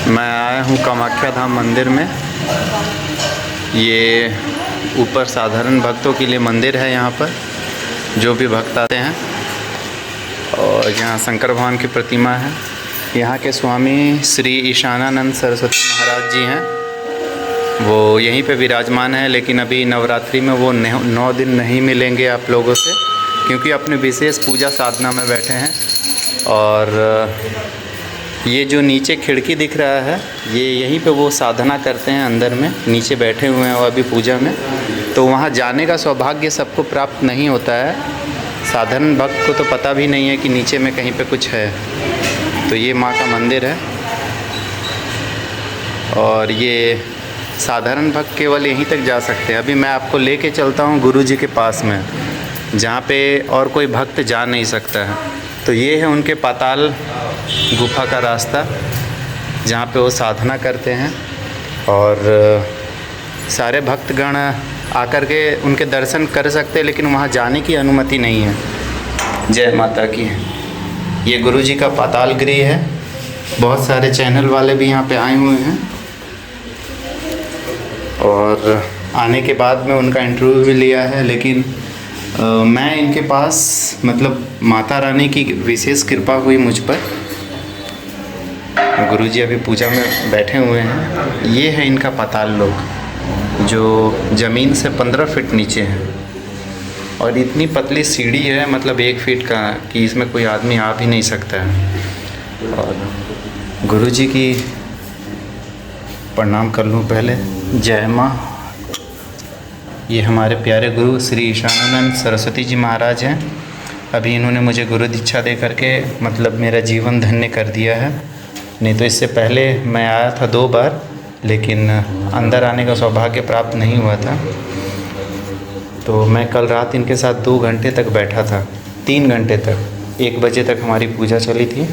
मैं आया हूँ कामाख्या धाम मंदिर में। ये ऊपर साधारण भक्तों के लिए मंदिर है, यहाँ पर जो भी भक्त आते हैं। और यहाँ शंकर भगवान की प्रतिमा है। यहाँ के स्वामी श्री ईशानानंद सरस्वती महाराज जी हैं, वो यहीं पे विराजमान है। लेकिन अभी नवरात्रि में वो 9 दिन नहीं मिलेंगे आप लोगों से, क्योंकि अपने विशेष पूजा साधना में बैठे हैं। और ये जो नीचे खिड़की दिख रहा है, ये यहीं पे वो साधना करते हैं, अंदर में नीचे बैठे हुए हैं वो अभी पूजा में। तो वहाँ जाने का सौभाग्य सबको प्राप्त नहीं होता है। साधारण भक्त को तो पता भी नहीं है कि नीचे में कहीं पे कुछ है। तो ये माँ का मंदिर है, और ये साधारण भक्त केवल यहीं तक जा सकते हैं। अभी मैं आपको लेके चलता हूँ गुरु जी के पास में, जहाँ पे और कोई भक्त जा नहीं सकता है। तो ये है उनके पाताल गुफा का रास्ता, जहाँ पे वो साधना करते हैं। और सारे भक्तगण आकर के उनके दर्शन कर सकते हैं, लेकिन वहाँ जाने की अनुमति नहीं है। जय माता की। ये गुरु जी का पाताल गृह है। बहुत सारे चैनल वाले भी यहाँ पे आए हुए हैं, और आने के बाद में उनका इंटरव्यू भी लिया है। लेकिन मैं इनके पास, मतलब माता रानी की विशेष कृपा हुई मुझ पर। गुरुजी अभी पूजा में बैठे हुए हैं। ये है इनका पाताल लोक, जो ज़मीन से 15 फीट नीचे है, और इतनी पतली सीढ़ी है, मतलब 1 फीट का, कि इसमें कोई आदमी आ भी नहीं सकता है। और गुरुजी की प्रणाम कर लूँ पहले। जय माँ। ये हमारे प्यारे गुरु श्री ईशानानंद सरस्वती जी महाराज हैं। अभी इन्होंने मुझे गुरु दीक्षा दे करके, मतलब मेरा जीवन धन्य कर दिया है। नहीं तो इससे पहले मैं आया था 2 बार, लेकिन अंदर आने का सौभाग्य प्राप्त नहीं हुआ था। तो मैं कल रात इनके साथ 2 घंटे तक बैठा था, 3 घंटे तक, 1 बजे तक हमारी पूजा चली थी।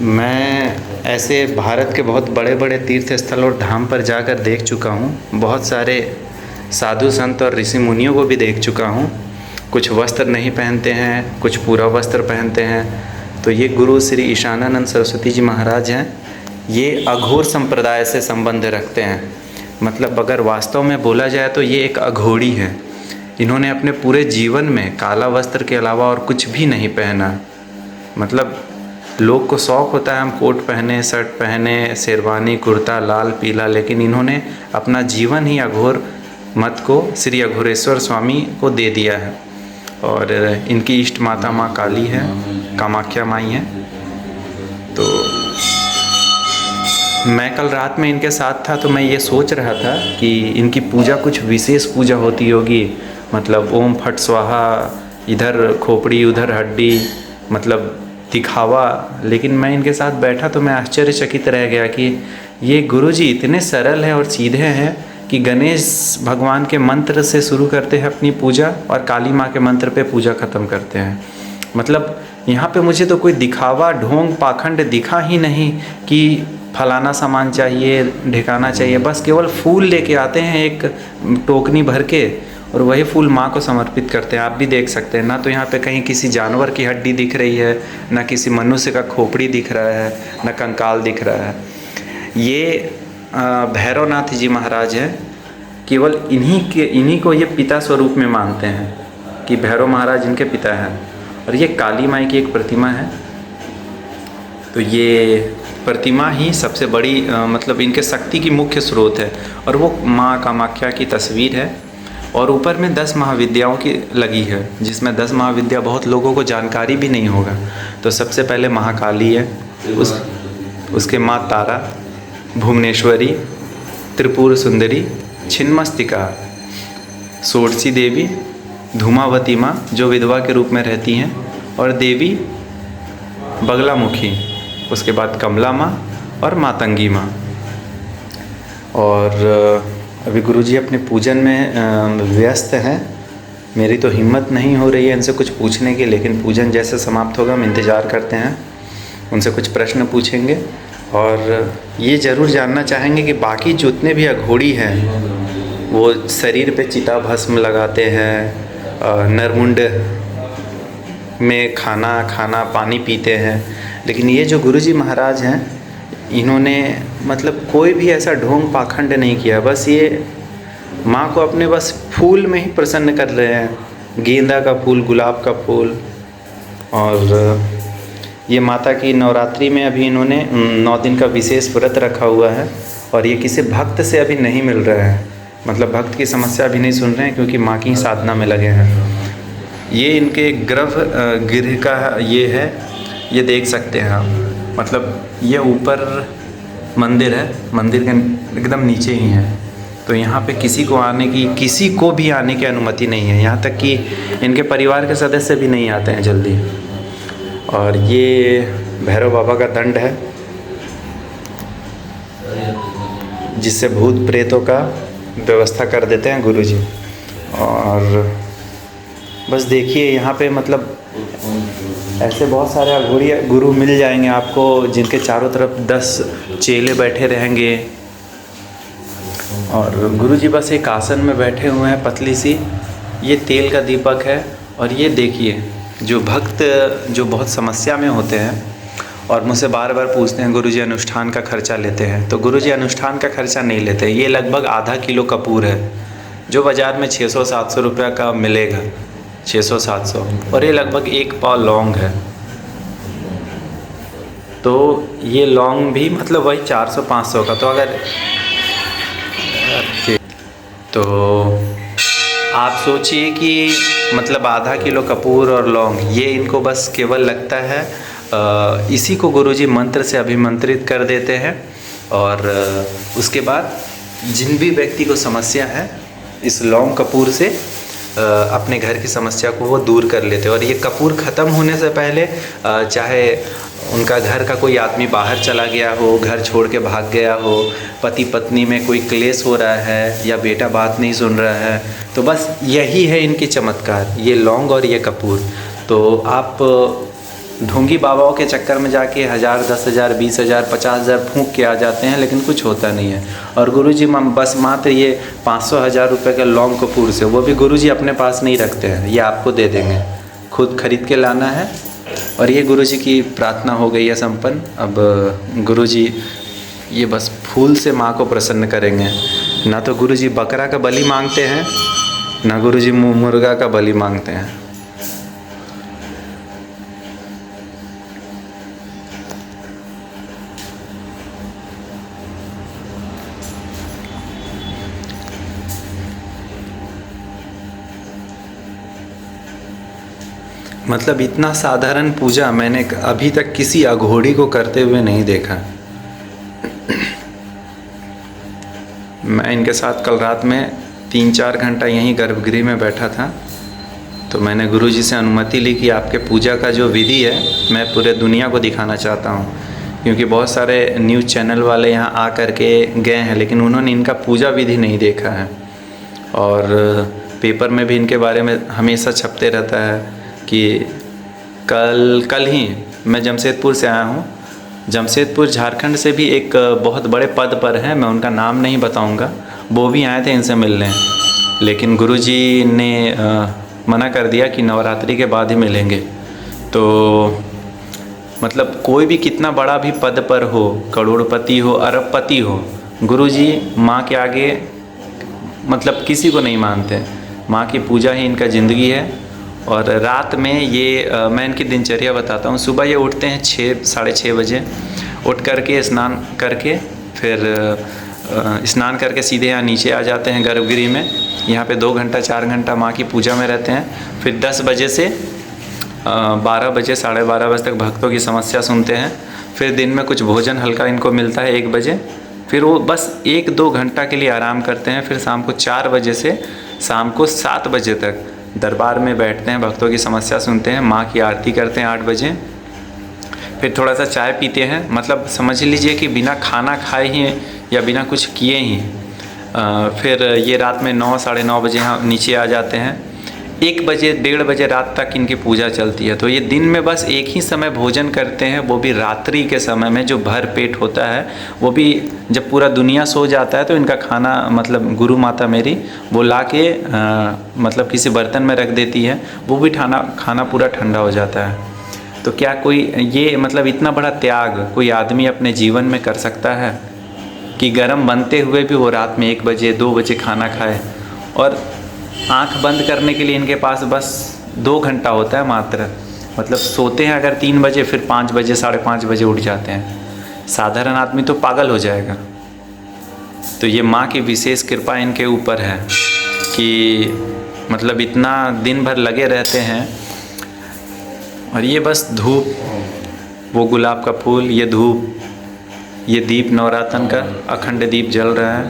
मैं ऐसे भारत के बहुत बड़े बड़े तीर्थ स्थल और धाम पर जाकर देख चुका हूँ। बहुत सारे साधु संत और ऋषि मुनियों को भी देख चुका हूँ। कुछ वस्त्र नहीं पहनते हैं, कुछ पूरा वस्त्र पहनते हैं। तो ये गुरु श्री ईशानानंद सरस्वती जी महाराज हैं। ये अघोर संप्रदाय से संबंध रखते हैं। मतलब अगर वास्तव में बोला जाए तो ये एक अघोरी है। इन्होंने अपने पूरे जीवन में काला वस्त्र के अलावा और कुछ भी नहीं पहना। मतलब लोग को शौक़ होता है हम कोट पहने, शर्ट पहने, शेरवानी, कुर्ता लाल पीला, लेकिन इन्होंने अपना जीवन ही अघोर मत को श्री अघोरेश्वर स्वामी को दे दिया है। और इनकी इष्ट माता माँ काली है, कामाख्या माई है। तो मैं कल रात में इनके साथ था, तो मैं ये सोच रहा था कि इनकी पूजा कुछ विशेष पूजा होती होगी। मतलब ओम फट स्वाहा, इधर खोपड़ी उधर हड्डी, मतलब दिखावा। लेकिन मैं इनके साथ बैठा तो मैं आश्चर्यचकित रह गया कि ये गुरुजी इतने सरल हैं और सीधे हैं कि गणेश भगवान के मंत्र से शुरू करते हैं अपनी पूजा, और काली माँ के मंत्र पे पूजा ख़त्म करते हैं। मतलब यहाँ पे मुझे तो कोई दिखावा, ढोंग, पाखंड दिखा ही नहीं कि फलाना सामान चाहिए, ढिकाना चाहिए। बस केवल फूल लेके आते हैं एक टोकनी भर के, और वही फूल माँ को समर्पित करते हैं। आप भी देख सकते हैं ना, तो यहाँ पे कहीं किसी जानवर की हड्डी दिख रही है, ना किसी मनुष्य का खोपड़ी दिख रहा है, ना कंकाल दिख रहा है। ये भैरवनाथ जी महाराज हैं। केवल इन्हीं को ये पिता स्वरूप में मानते हैं कि भैरव महाराज इनके पिता हैं। और ये काली माई की एक प्रतिमा है। तो ये प्रतिमा ही सबसे बड़ी, मतलब इनके शक्ति की मुख्य स्रोत है। और वो माँ कामाख्या की तस्वीर है। और ऊपर में 10 महाविद्याओं की लगी है, जिसमें 10 महाविद्या बहुत लोगों को जानकारी भी नहीं होगा। तो सबसे पहले महाकाली है, उसके माँ तारा, भुवनेश्वरी, त्रिपुर सुंदरी, छिन्नमस्तिका, षोडशी देवी, धूमावती माँ जो विधवा के रूप में रहती हैं, और देवी बगलामुखी, उसके बाद कमला माँ और मातंगी माँ। और अभी गुरुजी अपने पूजन में व्यस्त हैं। मेरी तो हिम्मत नहीं हो रही है इनसे कुछ पूछने की, लेकिन पूजन जैसे समाप्त होगा हम इंतज़ार करते हैं, उनसे कुछ प्रश्न पूछेंगे। और ये ज़रूर जानना चाहेंगे कि बाकी जितने भी अघोरी हैं वो शरीर पे चिता भस्म लगाते हैं, नरमुंड में खाना पानी पीते हैं, लेकिन ये जो गुरुजी महाराज हैं, इन्होंने मतलब कोई भी ऐसा ढोंग पाखंड नहीं किया, बस ये माँ को अपने बस फूल में ही प्रसन्न कर रहे हैं, गेंदा का फूल, गुलाब का फूल। और ये माता की नवरात्रि में अभी इन्होंने 9 दिन का विशेष व्रत रखा हुआ है, और ये किसी भक्त से अभी नहीं मिल रहा है, मतलब भक्त की समस्या अभी नहीं सुन रहे हैं, क्योंकि माँ की साधना में लगे हैं। ये इनके गृह का ये है, ये देख सकते हैं आप, मतलब ये ऊपर मंदिर है, मंदिर के एकदम नीचे ही है। तो यहाँ पे किसी को भी आने की अनुमति नहीं है, यहाँ तक कि इनके परिवार के सदस्य भी नहीं आते हैं जल्दी। और ये भैरव बाबा का दंड है, जिससे भूत प्रेतों का व्यवस्था कर देते हैं गुरुजी। और बस देखिए यहाँ पे मतलब ऐसे बहुत सारे अघोरी गुरु मिल जाएंगे आपको, जिनके चारों तरफ 10 चेले बैठे रहेंगे। और गुरुजी बस एक आसन में बैठे हुए हैं, पतली सी, ये तेल का दीपक है। और ये देखिए जो भक्त जो बहुत समस्या में होते हैं और मुझसे बार बार पूछते हैं गुरुजी अनुष्ठान का खर्चा लेते हैं, तो गुरुजी अनुष्ठान का खर्चा नहीं लेते। ये लगभग आधा किलो कपूर है, जो बाज़ार में 600-700 रुपये का मिलेगा, 600-700, और ये लगभग 1 पाव लौंग है। तो ये लौंग भी मतलब वही 400-500 का। तो अगर तो आप सोचिए कि मतलब आधा किलो कपूर और लौंग, ये इनको बस केवल लगता है इसी को गुरुजी मंत्र से अभिमंत्रित कर देते हैं। और उसके बाद जिन भी व्यक्ति को समस्या है, इस लौंग कपूर से अपने घर की समस्या को वो दूर कर लेते हैं। और ये कपूर ख़त्म होने से पहले चाहे उनका घर का कोई आदमी बाहर चला गया हो, घर छोड़ के भाग गया हो, पति पत्नी में कोई क्लेश हो रहा है, या बेटा बात नहीं सुन रहा है, तो बस यही है इनकी चमत्कार, ये लौंग और ये कपूर। तो आप ढोंगी बाबाओं के चक्कर में जाके 1000, 10,000, 20,000, 50,000 फूंक के आ जाते हैं, लेकिन कुछ होता नहीं है। और गुरुजी बस मात्र ये 500-1000 रुपये का लौंग कपूर से, वो भी गुरुजी अपने पास नहीं रखते हैं, ये आपको दे देंगे, खुद खरीद के लाना है। और ये गुरुजी की प्रार्थना हो गई है संपन्न। अब गुरुजी ये बस फूल से माँ को प्रसन्न करेंगे। ना तो गुरुजी बकरा का बलि मांगते हैं, ना गुरुजी मुर्गा का बलि मांगते हैं। मतलब इतना साधारण पूजा मैंने अभी तक किसी अघोरी को करते हुए नहीं देखा। मैं इनके साथ कल रात में 3-4 घंटा यहीं गर्भगृह में बैठा था। तो मैंने गुरुजी से अनुमति ली कि आपके पूजा का जो विधि है मैं पूरे दुनिया को दिखाना चाहता हूँ, क्योंकि बहुत सारे न्यूज़ चैनल वाले यहाँ आ कर के गए हैं, लेकिन उन्होंने इनका पूजा विधि नहीं देखा है। और पेपर में भी इनके बारे में हमेशा छपते रहता है कि कल ही मैं जमशेदपुर से आया हूँ। जमशेदपुर झारखंड से भी एक बहुत बड़े पद पर हैं, मैं उनका नाम नहीं बताऊँगा, वो भी आए थे इनसे मिलने, लेकिन गुरुजी ने मना कर दिया कि नवरात्रि के बाद ही मिलेंगे। तो मतलब कोई भी कितना बड़ा भी पद पर हो, करोड़पति हो, अरबपति हो, गुरुजी माँ के आगे मतलब किसी को नहीं मानते। माँ की पूजा ही इनका ज़िंदगी है। और रात में ये मैं इनकी दिनचर्या बताता हूँ। सुबह ये उठते हैं 6-6:30 बजे, उठ करके स्नान करके फिर स्नान करके सीधे यहाँ नीचे आ जाते हैं गर्भगृह में। यहाँ पे 2 घंटा 4 घंटा माँ की पूजा में रहते हैं। फिर 10 बजे से 12 बजे 12:30 बजे तक भक्तों की समस्या सुनते हैं। फिर दिन में कुछ भोजन हल्का इनको मिलता है 1 बजे। फिर वो बस 1-2 घंटा के लिए आराम करते हैं। फिर शाम को 4 बजे से शाम को 7 बजे तक दरबार में बैठते हैं, भक्तों की समस्या सुनते हैं, माँ की आरती करते हैं 8 बजे। फिर थोड़ा सा चाय पीते हैं, मतलब समझ लीजिए कि बिना खाना खाए ही या बिना कुछ किए ही फिर ये रात में 9 साढ़े 9 बजे यहाँ नीचे आ जाते हैं। 1 बजे 1:30 बजे रात तक इनकी पूजा चलती है। तो ये दिन में बस एक ही समय भोजन करते हैं, वो भी रात्रि के समय में जो भर पेट होता है, वो भी जब पूरा दुनिया सो जाता है तो इनका खाना मतलब गुरु माता मेरी वो ला के मतलब किसी बर्तन में रख देती है, वो भी खाना पूरा ठंडा हो जाता है। तो क्या कोई ये मतलब इतना बड़ा त्याग कोई आदमी अपने जीवन में कर सकता है कि गर्म बनते हुए भी वो रात में 1 बजे 2 बजे खाना खाए, और आंख बंद करने के लिए इनके पास बस 2 घंटा होता है मात्र। मतलब सोते हैं अगर 3 बजे, फिर 5 बजे 5:30 बजे उठ जाते हैं। साधारण आदमी तो पागल हो जाएगा। तो ये माँ की विशेष कृपा इनके ऊपर है कि मतलब इतना दिन भर लगे रहते हैं। और ये बस धूप, वो गुलाब का फूल, ये धूप, ये दीप नवरातन का अखंड दीप जल रहा है।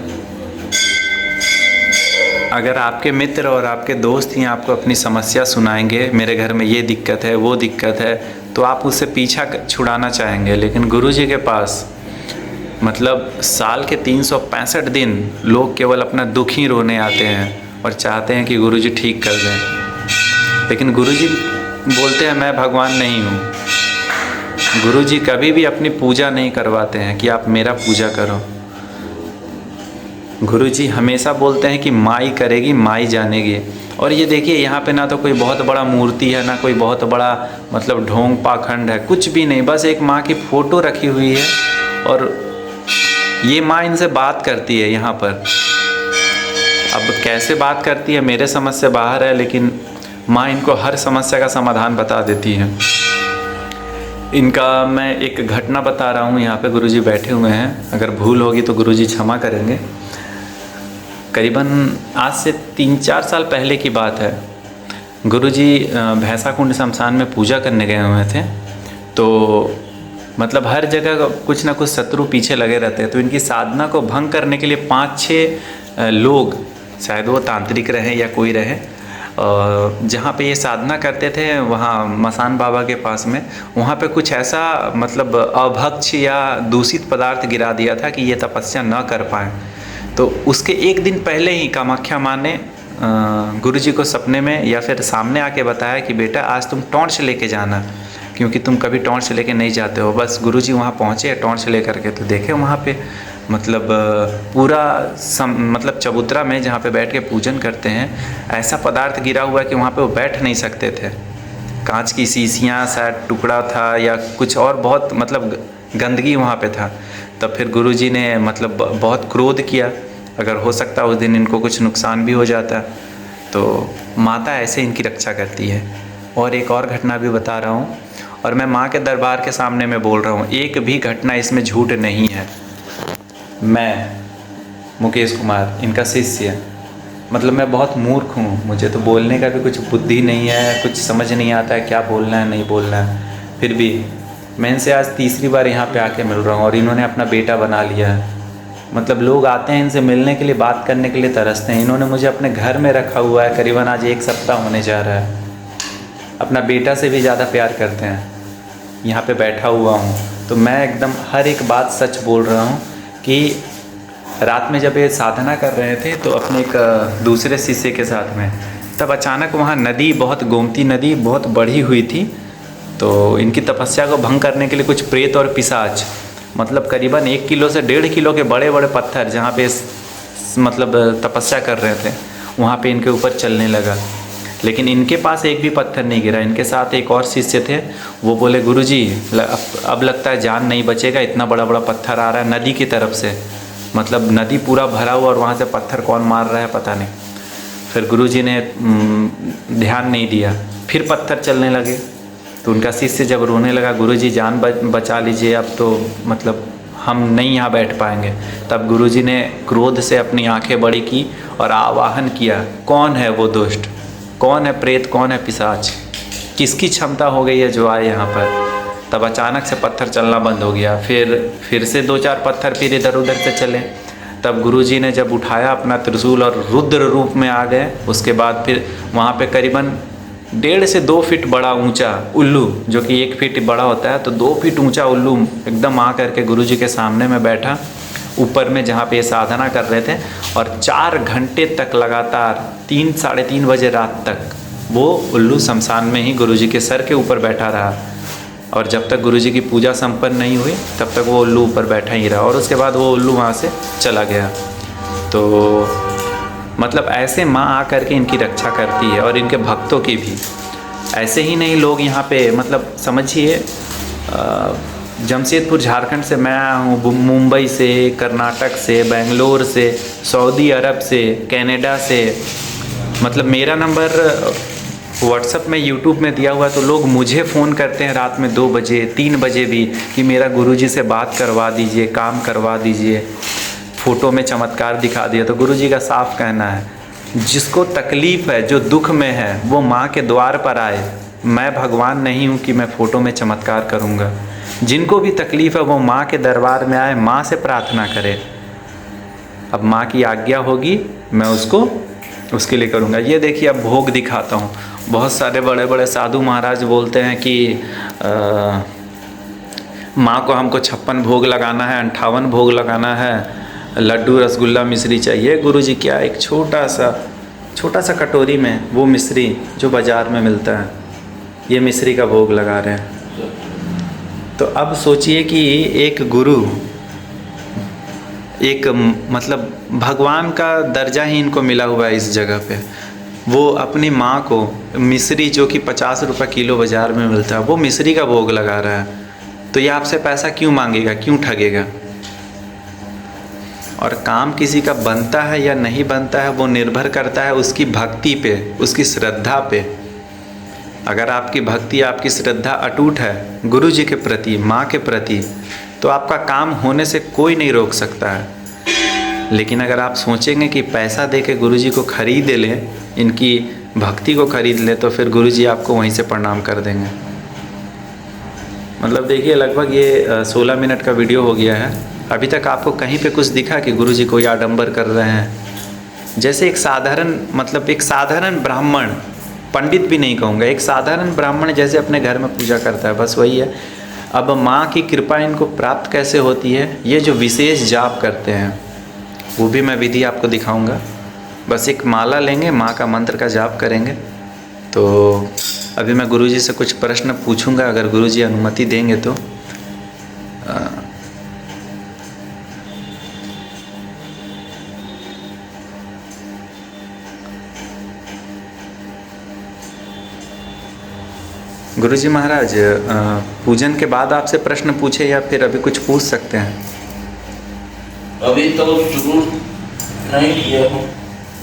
अगर आपके मित्र और आपके दोस्त ही आपको अपनी समस्या सुनाएंगे, मेरे घर में ये दिक्कत है वो दिक्कत है, तो आप उससे पीछा छुड़ाना चाहेंगे। लेकिन गुरुजी के पास मतलब साल के 365 दिन लोग केवल अपना दुख ही रोने आते हैं और चाहते हैं कि गुरुजी ठीक कर दें। लेकिन गुरुजी बोलते हैं मैं भगवान नहीं हूँ। गुरुजी कभी भी अपनी पूजा नहीं करवाते हैं कि आप मेरा पूजा करो। गुरुजी हमेशा बोलते हैं कि माई करेगी, माई जानेगी। और ये देखिए यहाँ पे ना तो कोई बहुत बड़ा मूर्ति है, ना कोई बहुत बड़ा मतलब ढोंग पाखंड है, कुछ भी नहीं। बस एक माँ की फ़ोटो रखी हुई है और ये माँ इनसे बात करती है यहाँ पर। अब कैसे बात करती है मेरे समझ से बाहर है, लेकिन माँ इनको हर समस्या का समाधान बता देती है। इनका मैं एक घटना बता रहा हूँ। यहाँ पे गुरुजी बैठे हुए हैं, अगर भूल होगी तो गुरुजी क्षमा करेंगे। करीबन आज से 3-4 साल पहले की बात है। गुरुजी भैंसाकुंड शमशान में पूजा करने गए हुए थे। तो मतलब हर जगह कुछ ना कुछ शत्रु पीछे लगे रहते हैं। तो इनकी साधना को भंग करने के लिए 5-6 लोग, शायद वो तांत्रिक रहे या कोई रहे, जहाँ पे ये साधना करते थे, वहाँ मसान बाबा के पास में, वहाँ पे कुछ ऐसा मतलब अभक्ष या दूषित पदार्थ गिरा दिया था कि ये तपस्या न कर पाए। तो उसके 1 दिन पहले ही कामाख्या माँ ने गुरुजी को सपने में या फिर सामने आके बताया कि बेटा आज तुम टॉर्च लेके जाना, क्योंकि तुम कभी टॉर्च लेके नहीं जाते हो। बस गुरुजी वहाँ पहुँचे टॉर्च लेकर के, तो देखे वहाँ पे मतलब पूरा मतलब चबूतरा में जहाँ पे बैठ के पूजन करते हैं, ऐसा पदार्थ गिरा हुआ है कि वहाँ पे वो बैठ नहीं सकते थे। कांच की शीशियाँ शायद टुकड़ा था या कुछ और, बहुत मतलब गंदगी वहाँ पे था। तब फिर गुरुजी ने मतलब बहुत क्रोध किया, अगर हो सकता उस दिन इनको कुछ नुकसान भी हो जाता। तो माता ऐसे इनकी रक्षा करती है। और एक और घटना भी बता रहा हूँ, और मैं माँ के दरबार के सामने में बोल रहा हूँ, एक भी घटना इसमें झूठ नहीं है। मैं मुकेश कुमार इनका शिष्य, मतलब मैं बहुत मूर्ख हूँ, मुझे तो बोलने का भी कुछ बुद्धि नहीं है, कुछ समझ नहीं आता है क्या बोलना है नहीं बोलना है। फिर भी मैं इनसे आज तीसरी बार यहाँ पे आके मिल रहा हूँ और इन्होंने अपना बेटा बना लिया है। मतलब लोग आते हैं इनसे मिलने के लिए, बात करने के लिए तरसते हैं। इन्होंने मुझे अपने घर में रखा हुआ है, करीबन आज 1 सप्ताह होने जा रहा है। अपना बेटा से भी ज़्यादा प्यार करते हैं। यहाँ पे बैठा हुआ हूँ तो मैं एकदम हर एक बात सच बोल रहा हूँ कि रात में जब ये साधना कर रहे थे तो अपने एक दूसरे शिष्य के साथ में, तब अचानक वहाँ नदी, बहुत गोमती नदी बहुत बढ़ी हुई थी। तो इनकी तपस्या को भंग करने के लिए कुछ प्रेत और पिशाच, मतलब करीबन 1 किलो से 1.5 किलो के बड़े बड़े पत्थर जहाँ पे मतलब तपस्या कर रहे थे, वहाँ पे इनके ऊपर चलने लगा। लेकिन इनके पास एक भी पत्थर नहीं गिरा। इनके साथ एक और शिष्य थे, वो बोले गुरुजी अब लगता है जान नहीं बचेगा, इतना बड़ा बड़ा पत्थर आ रहा है नदी की तरफ से, मतलब नदी पूरा भरा हुआ और वहाँ से पत्थर कौन मार रहा है पता नहीं। फिर गुरुजी ने ध्यान नहीं दिया, फिर पत्थर चलने लगे। तो उनका शिष्य जब रोने लगा, गुरुजी जान बचा लीजिए, अब तो मतलब हम नहीं यहाँ बैठ पाएंगे। तब गुरुजी ने क्रोध से अपनी आंखें बड़ी की और आवाहन किया, कौन है वो दुष्ट, कौन है प्रेत, कौन है पिशाच, किसकी क्षमता हो गई है जो आए यहाँ पर। तब अचानक से पत्थर चलना बंद हो गया। फिर से 2-4 पत्थर फिर इधर उधर से चले। तब गुरुजी ने जब उठाया अपना त्रिशूल और रुद्र रूप में आ गए, उसके बाद फिर वहाँ पे करीबन 1.5 से 2 फीट बड़ा ऊंचा उल्लू, जो कि 1 फीट बड़ा होता है, तो 2 फीट ऊंचा उल्लू एकदम आ करके गुरुजी के सामने में बैठा, ऊपर में जहाँ पे ये साधना कर रहे थे। और 4 घंटे तक लगातार 3-3:30 बजे रात तक वो उल्लू शमशान में ही गुरुजी के सर के ऊपर बैठा रहा। और जब तक गुरुजी की पूजा संपन्न नहीं हुई तब तक वो उल्लू ऊपर बैठा ही रहा, और उसके बाद वो उल्लू वहाँ से चला गया। तो मतलब ऐसे माँ आ करके इनकी रक्षा करती है, और इनके भक्तों की भी। ऐसे ही नहीं लोग यहाँ पे, मतलब समझिए जमशेदपुर झारखंड से मैं आया हूँ, मुंबई से, कर्नाटक से, बेंगलोर से, सऊदी अरब से, कनाडा से, मतलब मेरा नंबर व्हाट्सअप में, यूट्यूब में दिया हुआ है, तो लोग मुझे फ़ोन करते हैं रात में 2 बजे 3 बजे भी कि मेरा गुरुजी से बात करवा दीजिए, काम करवा दीजिए, फ़ोटो में चमत्कार दिखा दिया। तो गुरुजी का साफ कहना है, जिसको तकलीफ़ है, जो दुख में है, वो माँ के द्वार पर आए। मैं भगवान नहीं हूँ कि मैं फ़ोटो में चमत्कार करूँगा। जिनको भी तकलीफ़ है वो माँ के दरबार में आए, माँ से प्रार्थना करे। अब माँ की आज्ञा होगी, मैं उसके लिए करूँगा। ये देखिए, अब भोग दिखाता हूँ। बहुत सारे बड़े बड़े साधु महाराज बोलते हैं कि माँ को हमको 56 भोग लगाना है, 58 भोग लगाना है, लड्डू रसगुल्ला मिश्री चाहिए। गुरुजी क्या एक छोटा सा कटोरी में वो मिश्री जो बाज़ार में मिलता है, ये मिश्री का भोग लगा रहे हैं। तो अब सोचिए कि एक गुरु, एक मतलब भगवान का दर्जा ही इनको मिला हुआ है इस जगह पे, वो अपनी माँ को मिश्री जो कि 50 रुपये किलो बाज़ार में मिलता है, वो मिश्री का भोग लगा रहा है। तो ये आपसे पैसा क्यों मांगेगा, क्यों ठगेगा? और काम किसी का बनता है या नहीं बनता है वो निर्भर करता है उसकी भक्ति पे, उसकी श्रद्धा पे। अगर आपकी भक्ति, आपकी श्रद्धा अटूट है गुरु जी के प्रति, माँ के प्रति, तो आपका काम होने से कोई नहीं रोक सकता है। लेकिन अगर आप सोचेंगे कि पैसा दे के गुरु जी को खरीद लें, इनकी भक्ति को खरीद लें, तो फिर गुरु जी आपको वहीं से प्रणाम कर देंगे। मतलब देखिए, लगभग ये 16 मिनट का वीडियो हो गया है। अभी तक आपको कहीं पे कुछ दिखा कि गुरु जी कोई आडंबर कर रहे हैं? जैसे एक साधारण, मतलब एक साधारण ब्राह्मण, पंडित भी नहीं कहूँगा, एक साधारण ब्राह्मण जैसे अपने घर में पूजा करता है, बस वही है। अब माँ की कृपा इनको प्राप्त कैसे होती है? ये जो विशेष जाप करते हैं, वो भी मैं विधि आपको दिखाऊंगा। बस एक माला लेंगे, माँ का मंत्र का जाप करेंगे। तो अभी मैं गुरुजी से कुछ प्रश्न पूछूंगा, अगर गुरुजी अनुमति देंगे तो। गुरुजी महाराज, पूजन के बाद आपसे प्रश्न पूछे या फिर अभी कुछ पूछ सकते हैं? अभी तो शुरू नहीं किया हूँ।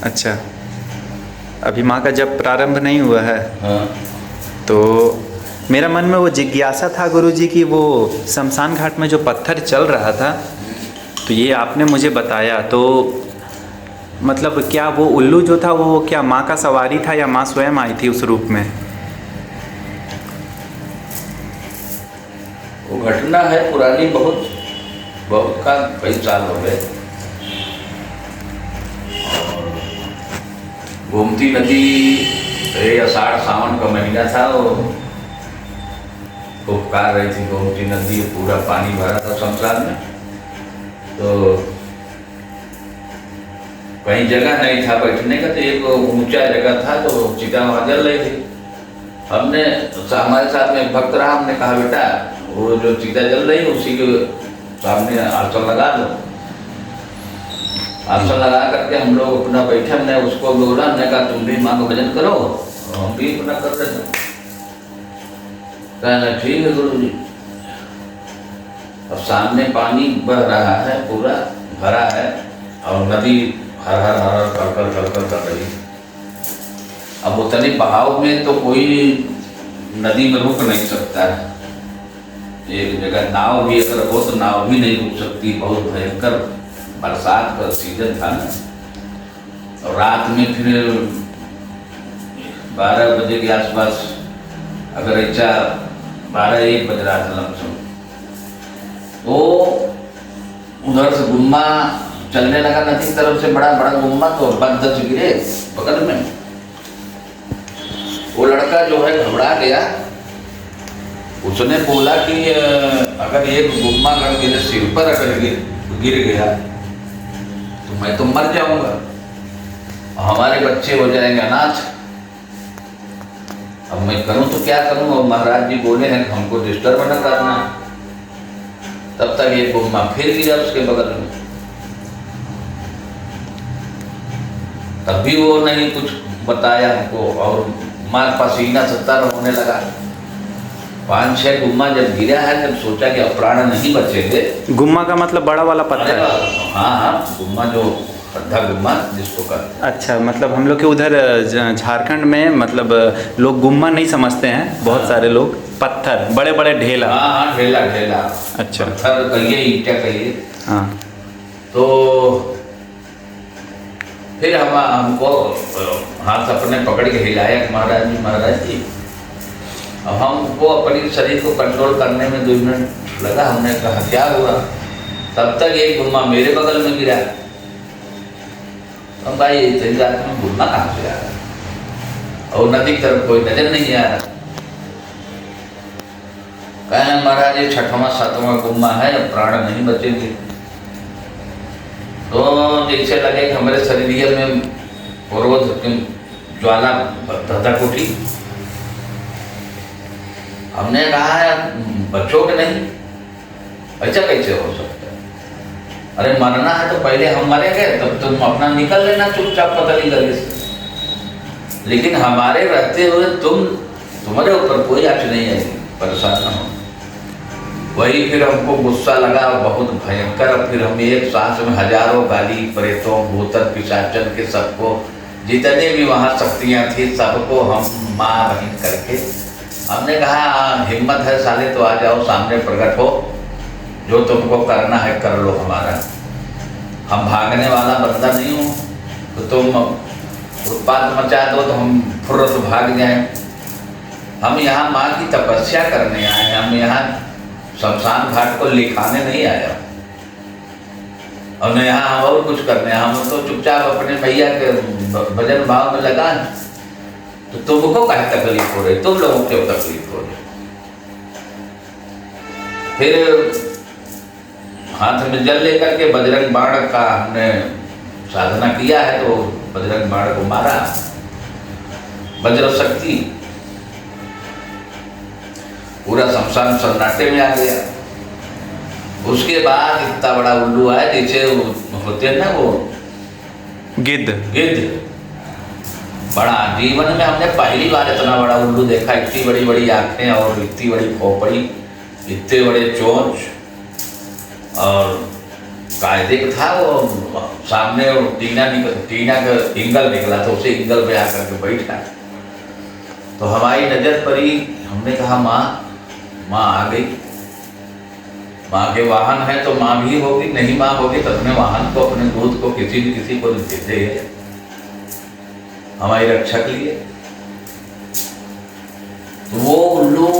अच्छा, अभी माँ का जब प्रारंभ नहीं हुआ है? हाँ। तो मेरा मन में वो जिज्ञासा था गुरुजी की, वो शमशान घाट में जो पत्थर चल रहा था, तो ये आपने मुझे बताया, तो मतलब क्या वो उल्लू जो था वो क्या माँ का सवारी था या माँ स्वयं आई थी उस रूप में? वो घटना है पुरानी, बहुत का कई साल हो गए। गोमती नदी, ये आषाढ़ सावन का महीना था, वो पुकार रही थी गोमती नदी, पूरा पानी भरा था शमशान में। तो कहीं जगह नहीं था बैठने का, तो एक ऊंचा जगह था, तो चिता वहाँ जल रही थी। हमने, हमारे साथ में एक भक्त रहा, हमने कहा बेटा वो जो चिता जल रही है उसी के सामने आसन लगा दो। आसन लगा करके हम लोग अपना बैठे, हमने उसको बोला, हमने कहा तुम भी माँ का भजन करो, हम भी अपना कर रहे थे। कहना ठीक है गुरु जी। अब सामने पानी बह रहा है, पूरा भरा है, और नदी हर हर हर कर रही। अब उतने बहाव में तो कोई नदी में रुक नहीं सकता है। एक जगह नाव भी अगर हो तो नाव भी नहीं रुक सकती, बहुत भयंकर बरसात का सीजन था ना। और रात में फिर 12 बजे के आसपास, अगर ऐसा 12-1 बज रहा था लमसम, तो उधर से गुम्मा चलने लगा नदी की तरफ से, बड़ा बड़ा गुम्मा, तो बंदर से गिरे बगल में। वो लड़का जो है घबरा गया, उसने बोला कि अगर एक गुम्मा अगर मेरे सिर पर अगर गिर गया तो मैं तो मर जाऊंगा, हमारे बच्चे हो जाएंगे अनाथ। अब मैं करूं तो क्या करूं? और महाराज जी बोले हैं हमको डिस्टर्ब न करना। तब तक एक गुम्मा फिर गिरा उसके बगल में, तब भी वो नहीं कुछ बताया हमको। और हमारा पसीना सत्तर होने लगा। 5-6 गुम्मा जब गिरा है तब सोचा कि अब प्राण नहीं बचेंगे। गुम्मा का मतलब बड़ा वाला पत्थर? हाँ हाँ, गुम्मा जो गड्ढा गुम्मा जिसको कहते हैं। अच्छा, मतलब हम लोग के उधर झारखंड में मतलब लोग गुम्मा नहीं समझते हैं, बहुत सारे लोग पत्थर, बड़े बड़े ढेला। हाँ हाँ, ढेला ढेला। अच्छा, पत्थर कहिए, ईंटा कहिए। हाँ। तो फिर हमको हाथ अपने पकड़ के हिलाया महाराज जी। अब हमको अपने शरीर को कंट्रोल करने में 2 मिनट लगा। हमने कहा क्या हुआ? तब तक एक गुम्मा मेरे बगल में गिरा। तो भाई इतनी रात में गुम्मा कहाँ से आ रहा, और नदी की तरफ कोई नजर नहीं आ रहा। कहने महाराज ये 6वां 7वां गुम्मा है, अब प्राण नहीं बचेंगे। तो जैसे लगे कि हमारे शरीर में पूर्वोत्तर ज्वाला धधक उठी। हमने कहा है बच्चों के नहीं, ऐसा कैसे हो सकता है? अरे मरना है तो पहले हम मरेंगे, तब तुम अपना निकल लेना चुपचाप पतली गली से। लेकिन हमारे रहते हुए तुम्हारे ऊपर कोई आँच नहीं आएगी, परेशान ना हो। वही फिर हमको गुस्सा लगा बहुत भयंकर। फिर हम एक सांस में हजारों गाली प्रेतों भूतन पिशाचन के सबको, जितने भी वहाँ शक्तियाँ थी सबको हम माँ बहन करके हमने कहा हिम्मत है साले तो आ जाओ सामने प्रकट हो, जो तुमको करना है कर लो हमारा। हम भागने वाला बंदा नहीं हूँ, तो तुम उत्पात मचा दो तो हम फुर्रत भाग जाएं। हम यहाँ माँ की तपस्या करने आए हैं, हम यहाँ शमशान घाट को लिखाने नहीं आया और न यहाँ हम और कुछ करने। हम तो चुपचाप अपने भैया के भजन भाव में लगा। तो तुमको काहे तकलीफ हो रही, तुम लोगों को क्यों तकलीफ हो रही? फिर हाथ में जल लेकर के बजरंग बाण का हमने साधना किया है, तो बजरंग बाण को मारा, वज्र शक्ति पूरा शमशान सन्नाटे में आ गया। उसके बाद इतना बड़ा उल्लू आया, जैसे होते हैं ना वो गिद्ध। बड़ा जीवन में हमने पहली बार इतना बड़ा उल्लू देखा। इतनी बड़ी बड़ी आँखें और इतनी बड़ी खोपड़ी, इतने बड़े चोंच और कायदे का था। वो सामने टीना का इंगल निकला, तो उसे इंगल पे आकर के बैठा। तो हमारी नजर पड़ी, हमने कहा माँ आ गई। माँ के वाहन है तो माँ भी होगी, नहीं माँ होगी तो अपने वाहन को, अपने दूध को किसी को दे हमारी रक्षा के लिए। तो वो उल्लू,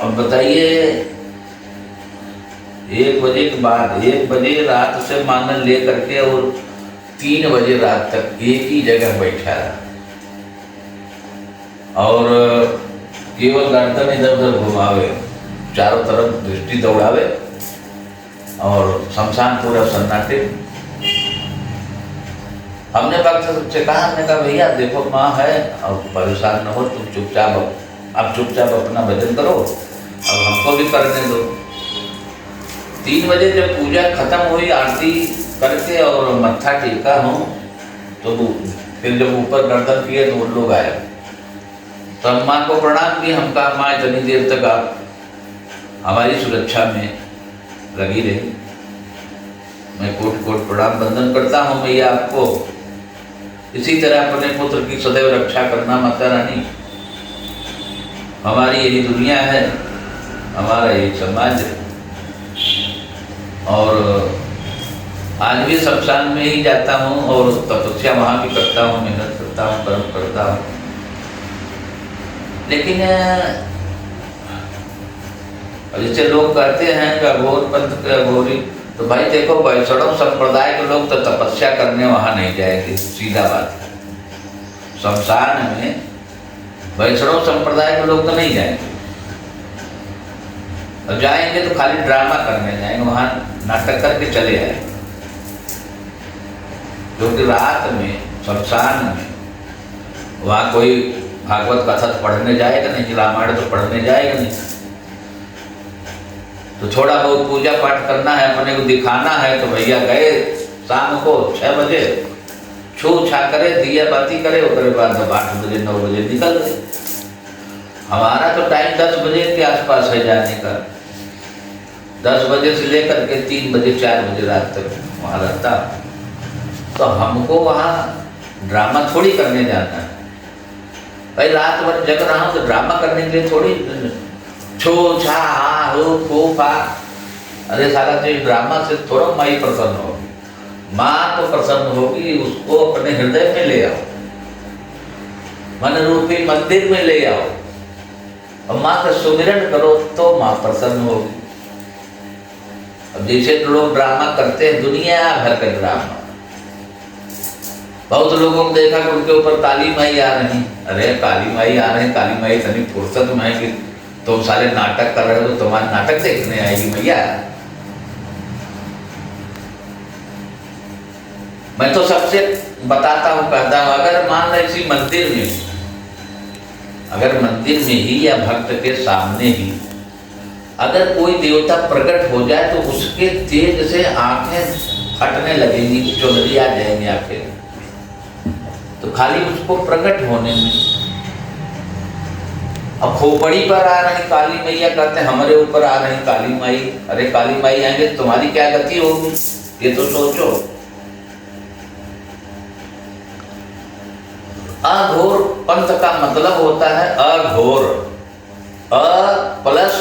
अब बताइए 1 बजे के बाद, 1 बजे रात से मानन ले करके और 3 बजे रात तक एक ही जगह बैठा रहा और केवल गर्दन इधर उधर घुमावे, चारों तरफ दृष्टि दौड़ावे और शमशान पूरा सन्नाटे। हमने भक्त से कहा, हमने कहा भैया देखो माँ है और परेशान न हो, तुम चुपचाप अपना भजन करो, अब हमको भी करने दो। 3 बजे जब पूजा खत्म हुई, आरती करके और मत्था टेका हूँ, तो फिर जब ऊपर गर्दन किए तो वो लोग आए। तो हम माँ को प्रणाम किए। हम कहा माँ इतनी देर तक आप हमारी सुरक्षा में लगी रही, मैं कोट प्रणाम बंदन करता हूँ मैया आपको। इसी तरह अपने पुत्र की सदैव रक्षा करना माता रानी। हमारी यही दुनिया है, हमारा यही समाज है। और आज भी शमशान में ही जाता हूँ और तपस्या वहाँ भी करता हूँ, मेहनत करता हूँ, कर्म करता हूँ। लेकिन जैसे लोग कहते हैं कि अघोर पंथ के अघोरी, तो भाई देखो वैष्णव संप्रदाय के लोग तो तपस्या करने वहाँ नहीं जाएंगे, सीधा बात है। शमशान में वैष्णव संप्रदाय के लोग तो नहीं जाएंगे, और जाएंगे तो खाली ड्रामा करने जाएंगे, वहाँ नाटक करके चले आएंगे। क्योंकि रात में शमशान में वहाँ कोई भागवत कथा तो पढ़ने जाएगा नहीं, रामायण तो पढ़ने जाएगा नहीं। तो थोड़ा बहुत पूजा पाठ करना है, अपने को दिखाना है, तो भैया गए शाम को 6 बजे छू छा करे, दिया बाती करे, उसके बाद 8 बजे 9 बजे निकल गए। हमारा तो टाइम 10 बजे के आसपास है जाने का। 10 बजे से लेकर के 3 बजे 4 बजे रात तक वहाँ रहता। तो हमको वहाँ ड्रामा थोड़ी करने जाना है भाई। रात भर जग रहा हूँ तो ड्रामा करने के लिए थोड़ी छो छा हा हो फो फा। अरे साला तो ड्रामा से थोड़ा माई प्रसन्न होगी, माँ तो प्रसन्न होगी। उसको अपने हृदय में ले आओ, मन रूपी मंदिर में ले आओ और माँ का सुमिरन करो तो माँ प्रसन्न होगी। अब जैसे लोग ड्रामा करते हैं, दुनिया भर का ड्रामा। बहुत लोगों को देखा कि उनके ऊपर काली माई आ रही। अरे काली माई आ रही, काली माई इतनी फुर्सत में है कि तुम सारे नाटक कर रहे हो, तो तुम्हारे नाटक देखने आएगी मैया। मैं तो सबसे बताता हूँ, कहता हूँ, अगर मान लो इसी मंदिर में, अगर मंदिर में ही या भक्त के सामने ही अगर कोई देवता प्रकट हो जाए तो उसके तेज से आंखें फटने लगेंगी, चुनरी आ जाएंगी आंखें। तो खाली उसको प्रकट होने में। अब खोपड़ी पर आ रही काली मैया, कहते हैं हमारे ऊपर आ रही काली माई। अरे काली माई आएंगे तो तुम्हारी क्या गति होगी, ये तो सोचो। अघोर पंथ का मतलब होता है अघोर, अ प्लस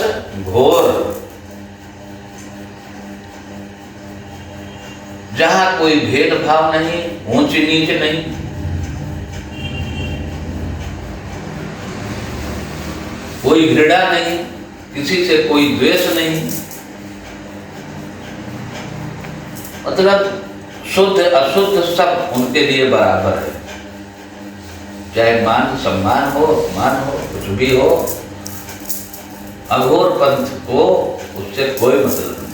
घोर। जहां कोई भेदभाव नहीं, ऊंच नीच नहीं, कोई घृणा नहीं, किसी से कोई द्वेष नहीं, मतलब शुद्ध अशुद्ध सब उनके लिए बराबर है। चाहे मान सम्मान हो, मान हो, कुछ भी हो, अघोर पंथ को उससे कोई मतलब नहीं।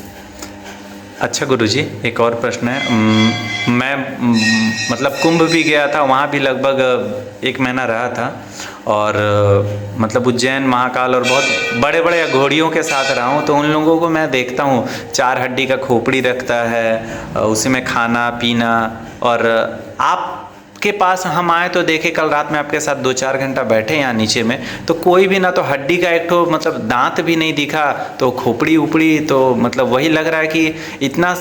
अच्छा गुरुजी, एक और प्रश्न है। मैं मतलब कुंभ भी गया था, वहाँ भी लगभग 1 महीना रहा था, और मतलब उज्जैन, महाकाल और बहुत बड़े बड़े अघोरियों के साथ रहा हूँ। तो उन लोगों को मैं देखता हूँ 4 हड्डी का खोपड़ी रखता है, उसी में खाना पीना। और आपके पास हम आए तो देखे, कल रात में आपके साथ 2-4 घंटा बैठे यहाँ नीचे में, तो कोई भी ना तो हड्डी का एक ठो मतलब दांत भी नहीं दिखा, तो खोपड़ी उपड़ी। तो मतलब वही लग रहा है कि इतना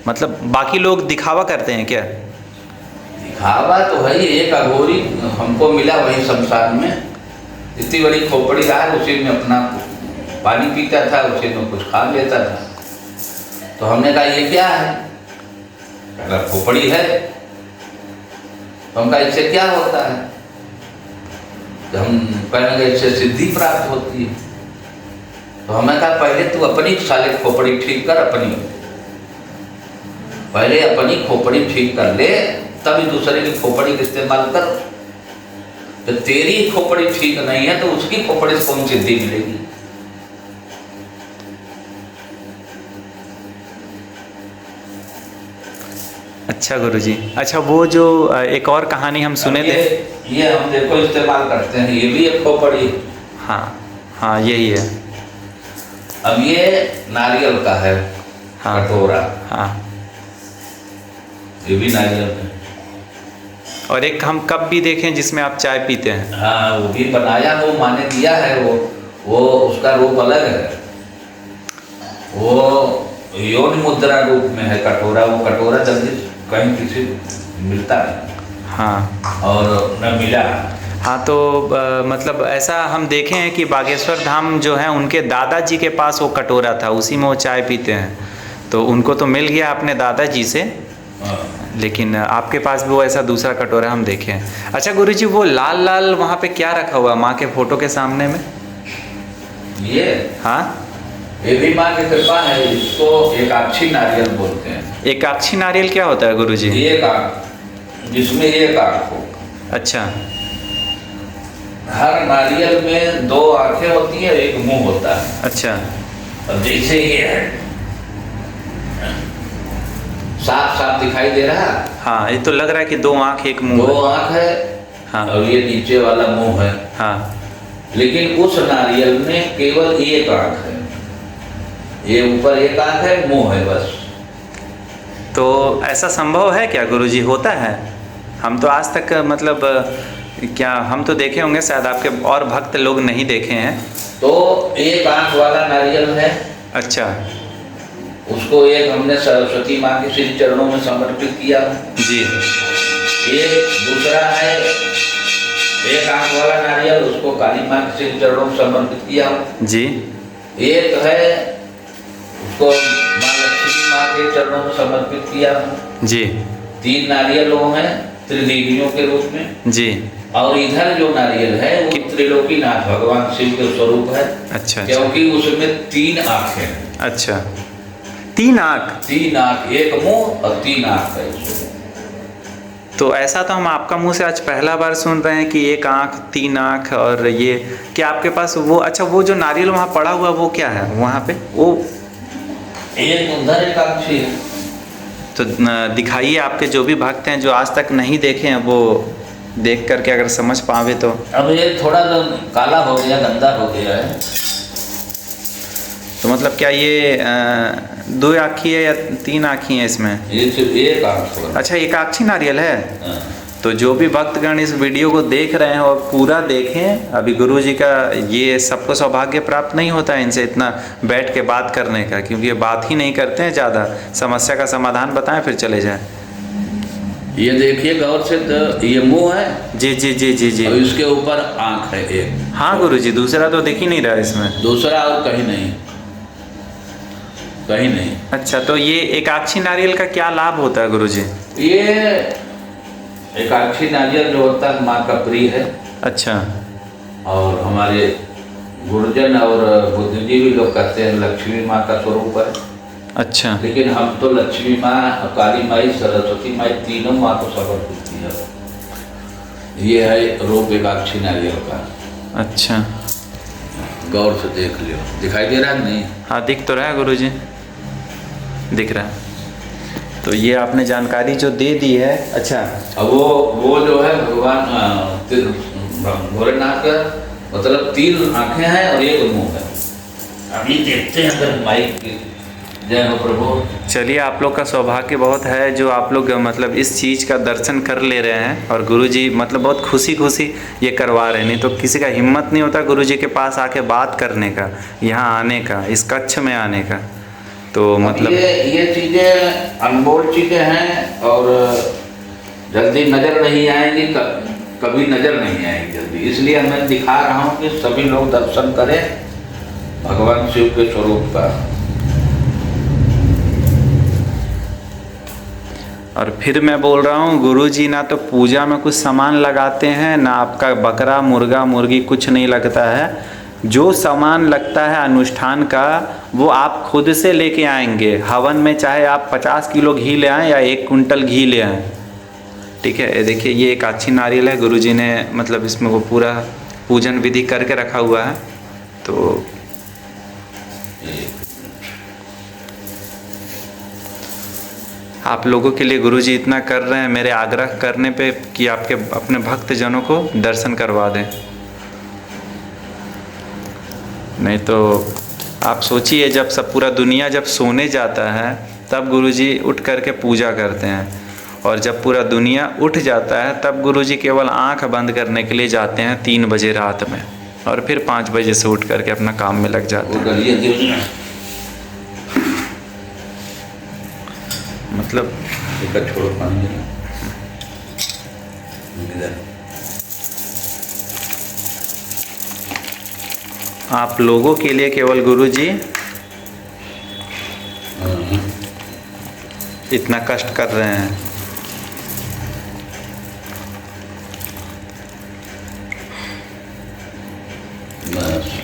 मतलब बाकी लोग दिखावा करते हैं क्या? दिखावा तो है ही। एक अघोरी हमको मिला वही शमशान में, इतनी बड़ी खोपड़ी रहा, उसी में अपना पानी पीता था, उसी में कुछ खा लेता था। तो हमने कहा ये क्या है? अगर खोपड़ी है तो हम कहा इससे क्या होता है? तो हम कहने लगे इससे सिद्धि प्राप्त होती है। तो हमने कहा पहले तू अपनी साले खोपड़ी ठीक कर, अपनी पहले अपनी खोपड़ी ठीक कर ले, तभी दूसरे की खोपड़ी का इस्तेमाल कर। तो तेरी खोपड़ी ठीक नहीं है तो उसकी खोपड़ी से कौन सिद्धि मिलेगी? अच्छा गुरुजी, अच्छा वो जो एक और कहानी हम सुने थे, ये हम देखो इस्तेमाल करते हैं, ये भी एक खोपड़ी। हाँ हाँ यही है। अब ये नारियल का है, हाँ कटोरा, हाँ, ये भी नारियल का। और एक हम कप भी देखें जिसमें आप चाय पीते हैं। हाँ वो भी बनाया, वो माने दिया है, वो उसका रूप अलग है, वो योनि मुद्रा रूप में है कटोरा। वो कटोरा जल्दी कहीं किसी मिलता नहीं। हाँ और न मिला। हाँ, तो मतलब ऐसा हम देखे हैं कि बागेश्वर धाम जो है उनके दादाजी के पास वो कटोरा था, उसी में वो चाय पीते हैं। तो उनको तो मिल गया अपने दादाजी से, लेकिन आपके पास भी वो ऐसा दूसरा कटोरा हम देखे हैं। अच्छा गुरुजी, वो लाल लाल वहाँ पे क्या रखा हुआ माँ के फोटो के सामने में? ये हाँ, ये भी माँ की कृपा है। इसको एकाक्षी नारियल बोलते हैं। एकाक्षी नारियल क्या होता है गुरुजी? एक आँख, जिसमें एक आँख हो। अच्छा, हर नारियल में 2 आंखें होती है, एक मुंह होता है। अच्छा, अब जैसे ये है, साफ साफ दिखाई दे रहा है। हाँ, ये तो लग रहा है कि 2 आँख 1 मुंह 2 आँख है। हाँ, और ये नीचे वाला मुंह है। हाँ, लेकिन उस नारियल में केवल एक आँख है, ये ऊपर एक आँख है, मुंह है बस। तो ऐसा संभव है क्या गुरुजी? होता है? हम तो आज तक मतलब क्या हम तो देखे होंगे, शायद आपके और भक्त लोग नहीं देखे हैं। तो एक आंख वाला नारियल है। अच्छा उसको एक हमने सरस्वती माँ के श्री चरणों में समर्पित किया जी। एक दूसरा है एक आंख वाला नारियल, उसको काली माँ के श्री चरणों में समर्पित किया जी। एक है उसको माँ लक्ष्मी माँ के चरणों में समर्पित किया जी। 3 नारियल वो हैं त्रिदेवियों के रूप में जी। और इधर जो नारियल है वो त्रिलोकीनाथ भगवान शिव के स्वरूप है। अच्छा क्योंकि उसमें 3 आंखें हैं। अच्छा 3 आँख। 3 आंख, एक मुंह और 3 आंख है उसमें। तो ऐसा तो हम आपका मुंह से आज पहला बार सुन रहे हैं कि 1 आँख 3 आँख। और ये क्या आपके पास वो, अच्छा वो जो नारियल वहाँ पड़ा हुआ वो क्या है वहाँ पे? वो एक उधर एकादशी है। तो दिखाइए, आपके जो भी भक्त हैं जो आज तक नहीं देखे हैं वो देख करके अगर समझ पावे तो। अब ये थोड़ा तो काला हो गया, गंदा हो गया है। तो मतलब क्या ये 2 आँखी है या 3 आँखी है इसमें? ये सिर्फ एक आंख है। अच्छा एकाक्षी नारियल है। हाँ। तो जो भी भक्तगण इस वीडियो को देख रहे हैं और पूरा देखें। अभी गुरुजी का ये सबको सौभाग्य प्राप्त नहीं होता है इनसे इतना बैठ के बात करने का, क्योंकि ये बात ही नहीं करते हैं ज़्यादा। समस्या का समाधान बताएं फिर चले जाएं। ये देखिए गौर से, तो ये मुंह है जी जी जी जी जी। और इसके ऊपर आंख है एक। हाँ गुरुजी, दूसरा तो दिख ही नहीं रहा इसमें। दूसरा और कहीं नहीं, कहीं नहीं। अच्छा तो ये एकाक्षी नारियल का क्या लाभ होता है गुरुजी? ये एकाक्षी नारियल जो होता है माँ का प्रिय है। अच्छा। और हमारे गुरुजन और बुद्धिजीवी लोग कहते हैं लक्ष्मी माँ का स्वरूप है। अच्छा। लेकिन हम तो लक्ष्मी माँ, काली माई, सरस्वती माई तीनों माँ को समर्पित किया। ये है रूप एकाक्षी नारियल का। अच्छा गौर से देख लियो, दिखाई दे रहा है नहीं? हाँ दिख तो रहा है गुरुजी, दिख रहा है। तो ये आपने जानकारी जो दे दी है। अच्छा अब वो जो है भगवान भोलेनाथ का मतलब 3 आंखें हैं और एक मुंह है। अभी देखते हैं अगर माइक की। जय हो प्रभु। चलिए, आप लोग का सौभाग्य बहुत है जो आप लोग मतलब इस चीज़ का दर्शन कर ले रहे हैं। और गुरुजी मतलब बहुत खुशी खुशी ये करवा रहे हैं। नहीं तो किसी का हिम्मत नहीं होता गुरुजी के पास आके बात करने का, यहाँ आने का, इस कक्ष में आने का। तो मतलब ये चीज़ें अनमोल चीज़ें हैं और जल्दी नज़र नहीं आएंगी, कभी नज़र नहीं आएंगी जल्दी। इसलिए मैं दिखा रहा हूँ कि सभी लोग दर्शन करें भगवान शिव के स्वरूप का। और फिर मैं बोल रहा हूँ गुरुजी ना तो पूजा में कुछ सामान लगाते हैं, ना आपका बकरा मुर्गा मुर्गी कुछ नहीं लगता है। जो सामान लगता है अनुष्ठान का वो आप खुद से लेके आएंगे। हवन में चाहे आप 50 किलो घी ले आएँ या 1 कुंटल घी ले आएँ। ठीक है, देखिए ये एकाक्षी नारियल है। गुरुजी ने मतलब इसमें वो पूरा पूजन विधि करके रखा हुआ है। तो आप लोगों के लिए गुरुजी इतना कर रहे हैं मेरे आग्रह करने पे कि आपके अपने भक्तजनों को दर्शन करवा दें। नहीं तो आप सोचिए, जब सब पूरा दुनिया जब सोने जाता है तब गुरुजी उठ करके पूजा करते हैं, और जब पूरा दुनिया उठ जाता है तब गुरुजी केवल आंख बंद करने के लिए जाते हैं 3 बजे रात में, और फिर 5 बजे से उठ करके अपना काम में लग जाते हैं। मतलब छोड़ो पानी। आप लोगों के लिए केवल गुरुजी इतना कष्ट कर रहे हैं। बस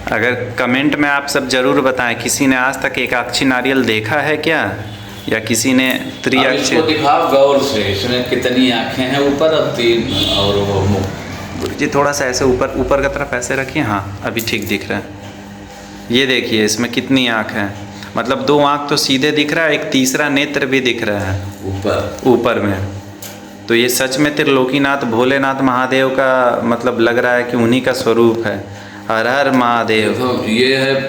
अगर कमेंट में आप सब ज़रूर बताएं, किसी ने आज तक एकाक्षी नारियल देखा है क्या, या किसी ने त्रिअक्षी? इसको दिखाओ गौर से, इसमें कितनी आंखें हैं ऊपर और 3 और वो मुंह। गुरुजी थोड़ा सा ऐसे ऊपर का तरफ ऐसे रखिए। हाँ अभी ठीक दिख रहा है। ये देखिए इसमें कितनी आँख हैं, मतलब 2 आँख तो सीधे दिख रहा है, एक तीसरा नेत्र भी दिख रहा है ऊपर में। तो ये सच में त्रिलोकीनाथ भोलेनाथ महादेव का मतलब लग रहा है कि उन्हीं का स्वरूप है। हर हर महादेव। देखो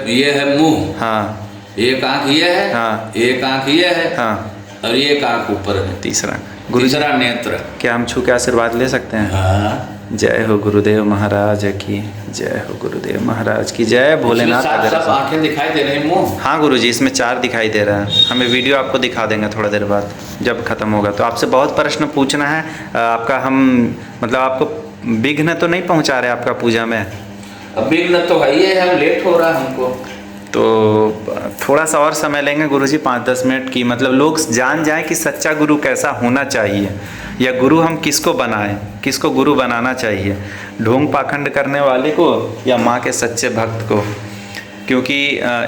ये है मुंह, हाँ एक आंख ये है, हाँ एक आंख ये है, हाँ, और एक आंख ऊपर है, तीसरा। गुरु जी, तीसरा नेत्र। क्या हम छू के आशीर्वाद ले सकते हैं? हाँ, जय हो गुरुदेव महाराज की, जय हो गुरुदेव महाराज की जय। भोलेनाथ साफ अगर आंखें दिखाई दे रही मुंह। हाँ गुरुजी, इसमें 4 दिखाई दे रहा है। हमें वीडियो आपको दिखा देंगे थोड़ा देर बाद जब ख़त्म होगा। तो आपसे बहुत प्रश्न पूछना है आपका। हम मतलब आपको विघ्न तो नहीं पहुंचा रहे आपका पूजा में? अब विघ्न तो है ये, हम लेट हो रहा है हमको। तो थोड़ा सा और समय लेंगे गुरुजी, 5-10 मिनट की। मतलब लोग जान जाएं कि सच्चा गुरु कैसा होना चाहिए, या गुरु हम किसको बनाएं, किसको गुरु बनाना चाहिए, ढोंग पाखंड करने वाले को या माँ के सच्चे भक्त को। क्योंकि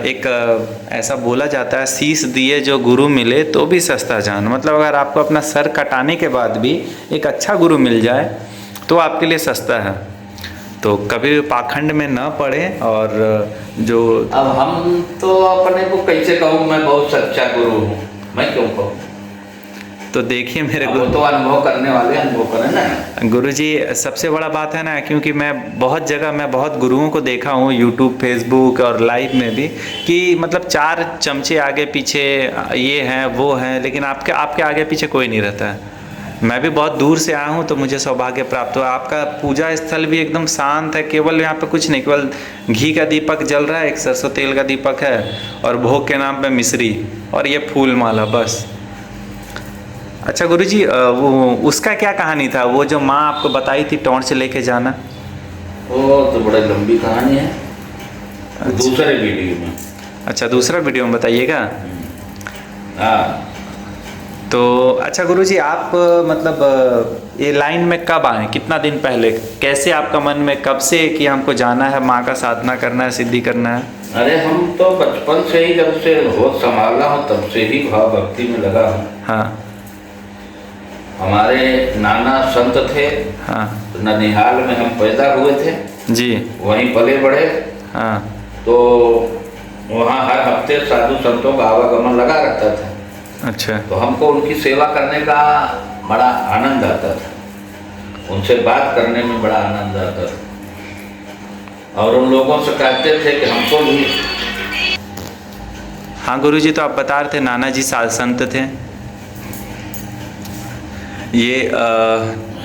एक ऐसा बोला जाता है, शीश दिए जो गुरु मिले तो भी सस्ता जान। मतलब अगर आपको अपना सर कटाने के बाद भी एक अच्छा गुरु मिल जाए तो आपके लिए सस्ता है। तो कभी पाखंड में न पड़े। और जो अब हम तो अपने को कैसे कहूँ मैं बहुत सच्चा गुरु हूँ, मैं क्यों कहूँ? तो देखिए मेरे गुरु तो अनुभव करने वाले अनुभव करें ना। गुरुजी सबसे बड़ा बात है ना, क्योंकि मैं बहुत जगह मैं बहुत गुरुओं को देखा हूँ यूट्यूब, फेसबुक और लाइव में भी, कि मतलब 4 चमचे आगे पीछे ये हैं वो हैं, लेकिन आपके आगे पीछे कोई नहीं रहता है। मैं भी बहुत दूर से आया हूँ तो मुझे सौभाग्य प्राप्त हुआ। आपका पूजा स्थल भी एकदम शांत है, केवल यहाँ पे कुछ नहीं, केवल घी का दीपक जल रहा है, एक सरसों तेल का दीपक है, और भोग के नाम पे मिश्री और ये फूल माला, बस। अच्छा गुरुजी, वो उसका क्या कहानी था, वो जो माँ आपको बताई थी टॉर्च लेके जाना? वो तो बड़ा लंबी कहानी है। अच्छा। दूसरे वीडियो में। अच्छा, दूसरा वीडियो में बताइएगा। हाँ। तो अच्छा गुरुजी, आप मतलब ये लाइन में कब आए, कितना दिन पहले, कैसे आपका मन में कब से कि हमको जाना है, माँ का साधना करना है, सिद्धि करना है? अरे हम तो बचपन से ही, जब से होश संभाला हूँ तब से ही भाव भक्ति में लगा हूँ। हाँ। हमारे नाना संत थे। हाँ। ननिहाल में हम पैदा हुए थे जी। वहीं पले बढ़े। हाँ। तो वहाँ हर हफ्ते साधु संतों का आवागमन लगा रहता था। अच्छा। तो हमको उनकी सेवा करने का बड़ा आनंद आता था, उनसे बात करने में बड़ा आनंद आता था, और उन लोगों से कहते थे कि हमको भी। हाँ गुरुजी, तो आप बता रहे थे नाना जी संत थे। ये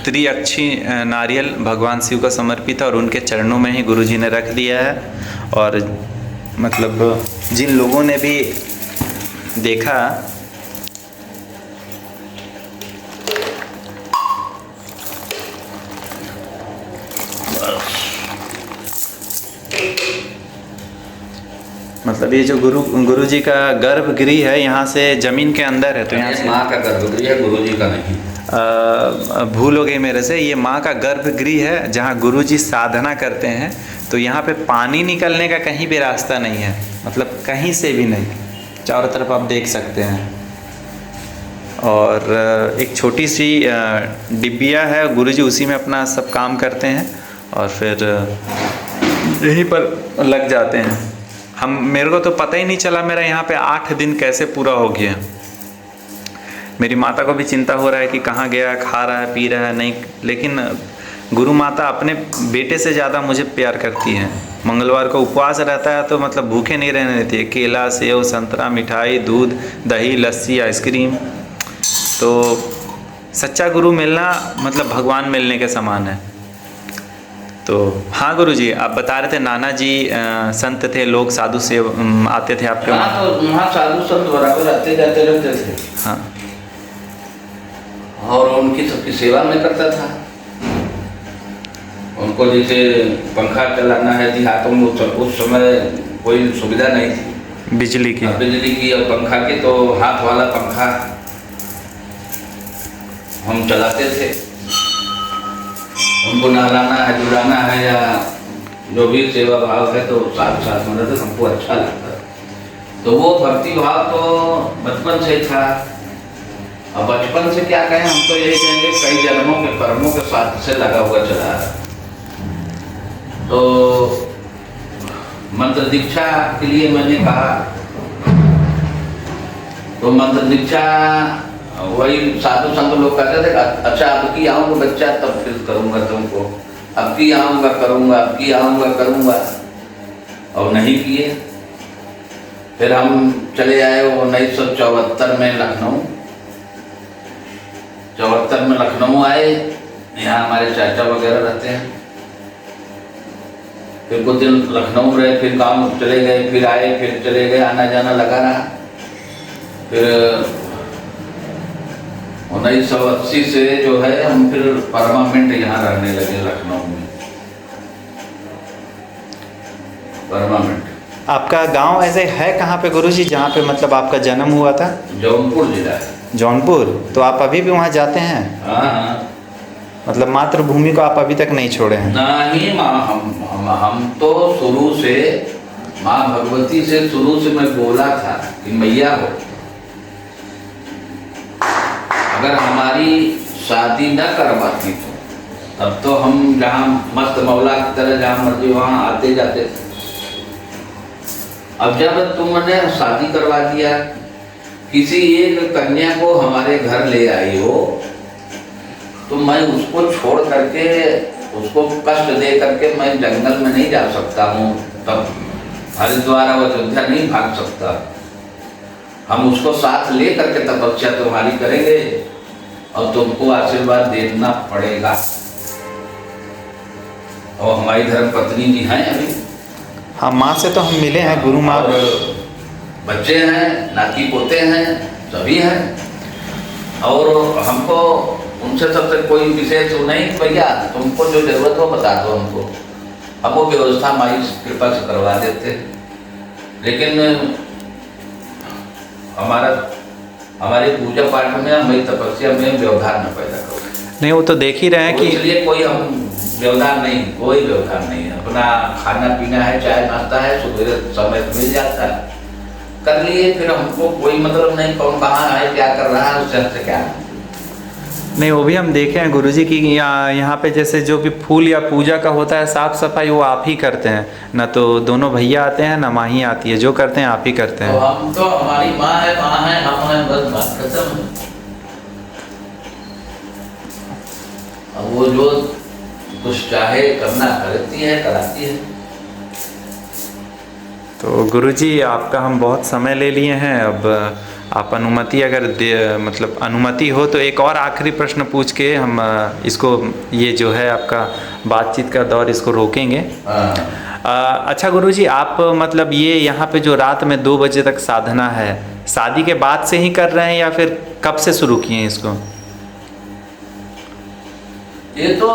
त्रिअक्षी नारियल भगवान शिव को समर्पित है और उनके चरणों में ही गुरुजी ने रख दिया है। और मतलब जिन लोगों ने भी देखा, मतलब ये जो गुरुजी का गर्भगृह है, यहाँ से जमीन के अंदर है, तो यहाँ से माँ का गर्भगृह है, गुरुजी का नहीं। भूल हो गई मेरे से, ये माँ का गर्भगृह है जहाँ गुरुजी साधना करते हैं। तो यहाँ पे पानी निकलने का कहीं भी रास्ता नहीं है, मतलब कहीं से भी नहीं, चारों तरफ आप देख सकते हैं। और एक छोटी सी डिब्बिया है, गुरुजी उसी में अपना सब काम करते हैं और फिर यहीं पर लग जाते हैं। मेरे को तो पता ही नहीं चला मेरा यहाँ पे 8 दिन कैसे पूरा हो गया। मेरी माता को भी चिंता हो रहा है कि कहाँ गया, खा रहा है, पी रहा है, नहीं। लेकिन गुरु माता अपने बेटे से ज़्यादा मुझे प्यार करती है। मंगलवार को उपवास रहता है तो मतलब भूखे नहीं रहने देती है। केला, सेव, संतरा, मिठाई, दूध, दही, लस्सी, आइसक्रीम। तो सच्चा गुरु मिलना मतलब भगवान मिलने के समान है। तो हाँ गुरुजी, आप बता रहे थे नाना जी संत थे, लोग साधु से आते थे आपके वहाँ? हाँ, तो वहाँ साधु संत बराबर आते जाते रहते थे। हाँ। और उनकी सबकी सेवा में करता था। उनको जैसे पंखा चलाना है देहातों में, उस समय कोई सुविधा नहीं थी बिजली की और पंखा की, तो हाथ वाला पंखा हम चलाते थे। उनको नहलाना है, जुड़ाना है, या जो भी सेवा भाव है तो साथ साथ में रहते, हमको अच्छा लगता। तो वो भक्ति भाव तो बचपन से था। अब बचपन से क्या कहें, हम तो यही कहेंगे कई जन्मों के कर्मों के साथ से लगा हुआ चला है। तो मंत्र दीक्षा के लिए मैंने कहा, तो मंत्र दीक्षा वही साधु संत लोग कहते थे, अच्छा अब की आऊँगा बच्चा तब फिर करूँगा तुमको। अब की आऊँगा करूँगा, अब की आऊँगा करूँगा, और नहीं किए। फिर हम चले आए 1974 में लखनऊ। 74 में लखनऊ आए, यहाँ हमारे चाचा वगैरह रहते हैं। फिर कुछ दिन लखनऊ रहे, फिर गाँव चले गए, फिर आए, फिर चले गए, आना जाना लगा रहा। फिर 1980 से जो है हम फिर परमानेंट यहाँ रहने लगे लखनऊ में, परमानेंट। आपका गांव ऐसे है कहाँ पे गुरुजी, जहाँ पे मतलब आपका जन्म हुआ था? जौनपुर जिला है। जौनपुर। तो आप अभी भी वहाँ जाते हैं? हाँ। मतलब मातृभूमि को आप अभी तक नहीं छोड़े हैं? नहीं माँ, हम तो शुरू से माँ भगवती से शुरू से मैं बोला था कि मैया हो, अगर हमारी शादी न करवाती तो तब तो हम जहाँ मस्त मौला की तरह जहाँ मर्जी वहाँ आते जाते थे। अब जब तुमने शादी करवा दिया, किसी एक कन्या को हमारे घर ले आई हो, तो मैं उसको छोड़ करके, उसको कष्ट दे करके मैं जंगल में नहीं जा सकता हूँ, तब हरिद्वार और अयोध्या नहीं भाग सकता। हम उसको साथ ले करके तपस्या तुम्हारी करेंगे और तुमको आशीर्वाद देना पड़ेगा। और हमारी धर्म पत्नी जी हैं अभी। हाँ, माँ से तो हम मिले हैं, गुरु माँ। और बच्चे हैं, नाती पोते हैं, सभी हैं। और हमको उनसे सबसे कोई विशेष नहीं, भैया तुमको जो जरूरत हो बता दो हमको, हम वो व्यवस्था माई कृपा से करवा देते। लेकिन हमारे पूजा पाठ में, हमारी तपस्या में व्यवधान न पैदा करो। नहीं, वो तो देख ही रहे हैं कि इसलिए कोई हम व्यवधान नहीं, कोई व्यवधान नहीं है। अपना खाना पीना है, चाय नाश्ता है, सुबह समय मिल जाता है, कर लिए। फिर हमको कोई मतलब नहीं कौन कहाँ है, क्या कर रहा है, उससे हमसे क्या। नहीं, वो भी हम देखे हैं गुरुजी की यहाँ पे जैसे जो भी फूल या पूजा का होता है, साफ सफाई वो आप ही करते हैं ना? तो दोनों भैया आते हैं ना माँ ही आती है, जो करते हैं आप ही करते हैं। तो हम तो, हमारी माँ है, हम हैं, बस बात खत्म। अब वो जो कुछ चाहे करना करती है, कराती है। तो गुरुजी आपका हम बहुत समय ले लिए हैं, अब आप अनुमति अगर मतलब अनुमति हो तो एक और आखिरी प्रश्न पूछ के हम इसको, ये जो है आपका बातचीत का दौर, इसको रोकेंगे। अच्छा गुरुजी, आप मतलब ये यहाँ पे जो रात में 2 बजे तक साधना है, शादी के बाद से ही कर रहे हैं या फिर कब से शुरू किए हैं इसको? ये तो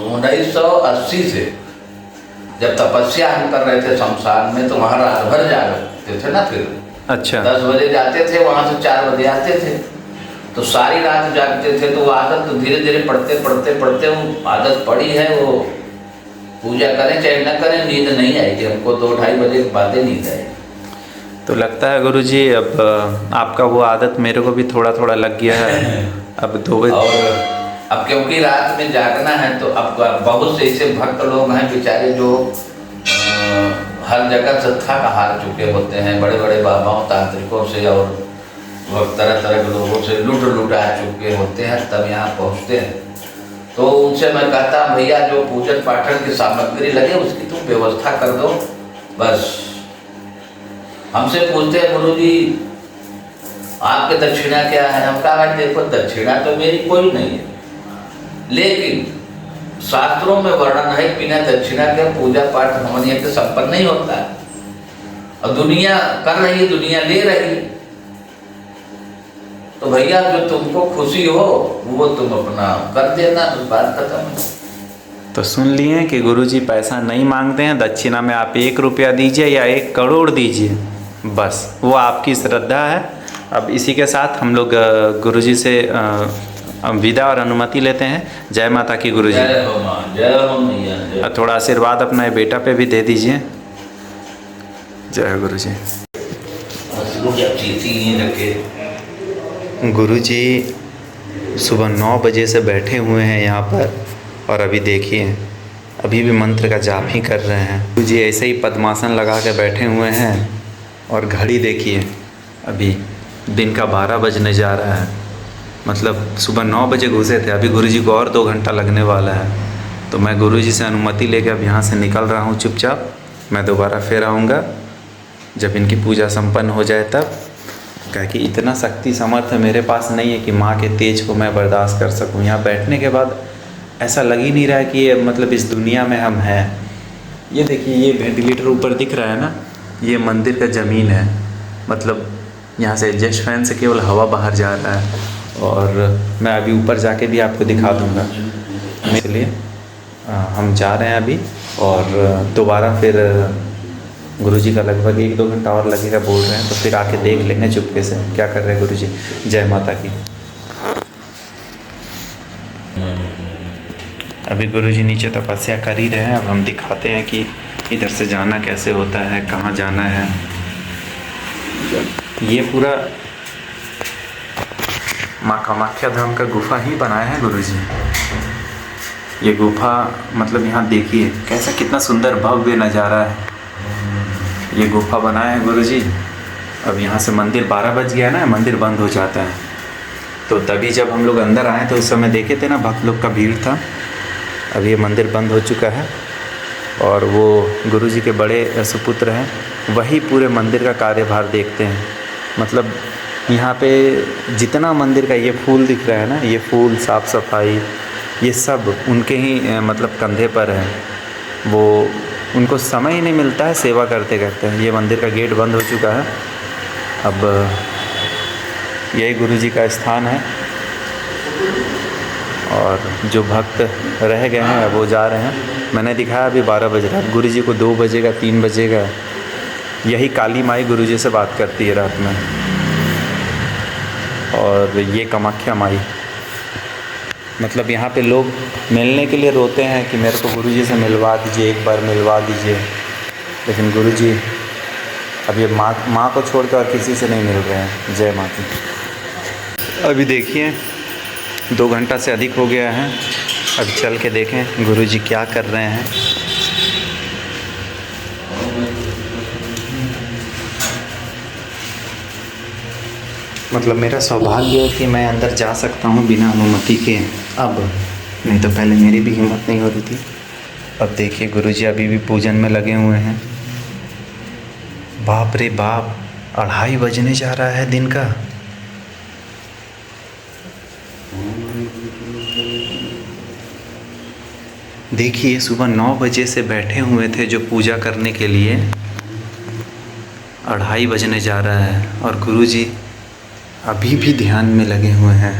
1980 से, जब तपस्या हम कर रहे थे शमशान में, तो वहाँ रात भर जागते थे ना। फिर अच्छा। 10 बजे जाते थे, वहाँ से 4 बजे आते थे, तो सारी रात जागते थे। तो वो आदत धीरे धीरे पढ़ते पढ़ते पढ़ते वो आदत पड़ी है। वो पूजा करें चाहे न करें, नींद नहीं आएगी हमको। 2-2:30 बजे के बाद नींद आएगी। तो लगता है गुरुजी अब आपका वो आदत मेरे को भी थोड़ा थोड़ा लग गया है। अब 2 बजे, और अब क्योंकि रात में जागना है, तो अब बहुत से ऐसे भक्त लोग हैं बेचारे जो हर जगह से थक हार चुके होते हैं, बड़े बड़े बाबाओं तांत्रिकों से और तरह तरह के लोगों से लुटा चुके होते हैं, तब यहाँ पहुँचते हैं। तो उनसे मैं कहता, भैया जो पूजन पाठन की सामग्री लगे उसकी तुम व्यवस्था कर दो बस। हमसे पूछते हैं, गुरुजी आपके दक्षिणा क्या है? हम कहा, भाई देखो दक्षिणा तो मेरी कोई नहीं है, लेकिन शास्त्रों में वर्णन है बिना दक्षिणा के पूजा पाठ हमारे यहाँ संपन्न नहीं होता है। और दुनिया कर रही है, दुनिया ले रही है, तो भैया जो तुमको खुशी हो वो तुम अपना कर देना, तो बात खत्म। तो सुन लिए कि गुरुजी पैसा नहीं मांगते हैं, दक्षिणा में आप 1 रुपया दीजिए या 1 करोड़ दीजिए, बस वो आपकी श्रद्धा है। अब इसी के साथ हम लोग गुरुजी से विदा और अनुमति लेते हैं। जय माता की गुरुजी। जय हो माँ, जय हो मैया, जय। थोड़ा आशीर्वाद अपना बेटा पे भी दे दीजिए। जय हो गुरुजी। गुरुजी सुबह 9 बजे से बैठे हुए हैं यहाँ पर, और अभी देखिए अभी भी मंत्र का जाप ही कर रहे हैं। गुरुजी ऐसे ही पद्मासन लगा के बैठे हुए हैं, और घड़ी देखिए अभी दिन का 12 बजने जा रहा है। मतलब सुबह 9 बजे घुसे थे, अभी गुरुजी को और 2 घंटा लगने वाला है। तो मैं गुरुजी से अनुमति लेकर अब यहाँ से निकल रहा हूँ चुपचाप। मैं दोबारा फिर आऊँगा जब इनकी पूजा संपन्न हो जाए तब। क्या कि इतना शक्ति सामर्थ्य मेरे पास नहीं है कि माँ के तेज को मैं बर्दाश्त कर सकूँ। यहाँ बैठने के बाद ऐसा लग ही नहीं रहा है कि ये मतलब इस दुनिया में हम हैं। ये देखिए, ये वेंटिलेटर ऊपर दिख रहा है ना, ये मंदिर का ज़मीन है। मतलब यहाँ से एग्जॉस्ट फैन से केवल हवा बाहर जा रहा है। और मैं अभी ऊपर जाके भी आपको दिखा दूँगा। इसलिए हम जा रहे हैं अभी, और दोबारा फिर गुरुजी का लगभग 1-2 घंटा और लगेगा बोल रहे हैं, तो फिर आके देख लेंगे चुपके से क्या कर रहे हैं गुरुजी। जय माता की। अभी गुरुजी नीचे तपस्या कर ही रहे हैं। अब हम दिखाते हैं कि इधर से जाना कैसे होता है, कहाँ जाना है। ये पूरा माँ कामाख्या धाम का गुफा ही बनाया है गुरुजी। ये गुफा मतलब यहाँ देखिए कैसा, कितना सुंदर भव्य नज़ारा है। ये गुफा बनाया है गुरुजी। अब यहाँ से मंदिर 12 बज गया ना, मंदिर बंद हो जाता है। तो तभी जब हम लोग अंदर आए तो उस समय देखे थे ना, भक्त लोग का भीड़ था। अब ये मंदिर बंद हो चुका है, और वो गुरुजी के बड़े सुपुत्र हैं, वही पूरे मंदिर का कार्यभार देखते हैं। मतलब यहाँ पे जितना मंदिर का ये फूल दिख रहा है ना, ये फूल, साफ़ सफाई, ये सब उनके ही मतलब कंधे पर है। वो उनको समय ही नहीं मिलता है सेवा करते करते। ये मंदिर का गेट बंद हो चुका है। अब यही गुरुजी का स्थान है, और जो भक्त रह गए हैं वो जा रहे हैं। मैंने दिखाया अभी 12 बज रहा है, गुरुजी को 2 बजेगा, 3 बजेगा। यही काली माई गुरुजी से बात करती है रात में, और ये कामाख्या माई। मतलब यहाँ पे लोग मिलने के लिए रोते हैं कि मेरे को गुरुजी से मिलवा दीजिए, एक बार मिलवा दीजिए। लेकिन गुरुजी अब ये माँ को छोड़ कर और किसी से नहीं मिल रहे हैं। जय माँ की। अभी देखिए 2 घंटा से अधिक हो गया है। अब चल के देखें गुरुजी क्या कर रहे हैं। मतलब मेरा सौभाग्य है कि मैं अंदर जा सकता हूँ बिना अनुमति के अब, नहीं तो पहले मेरी भी हिम्मत नहीं हो रही थी। अब देखिए गुरुजी अभी भी पूजन में लगे हुए हैं। बाप रे बाप, 2:30 बजने जा रहा है दिन का। देखिए सुबह 9 बजे से बैठे हुए थे जो पूजा करने के लिए, 2:30 बजने जा रहा है, और गुरुजी अभी भी ध्यान में लगे हुए हैं।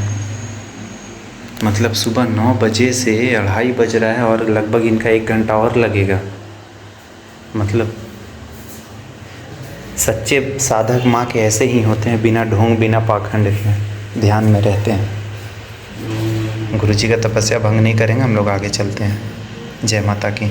मतलब सुबह 9 बजे से 2:30 बज रहा है, और लगभग इनका 1 घंटा और लगेगा। मतलब सच्चे साधक माँ के ऐसे ही होते हैं, बिना ढोंग बिना पाखंड के ध्यान में रहते हैं। गुरुजी का तपस्या भंग नहीं करेंगे, हम लोग आगे चलते हैं। जय माता की।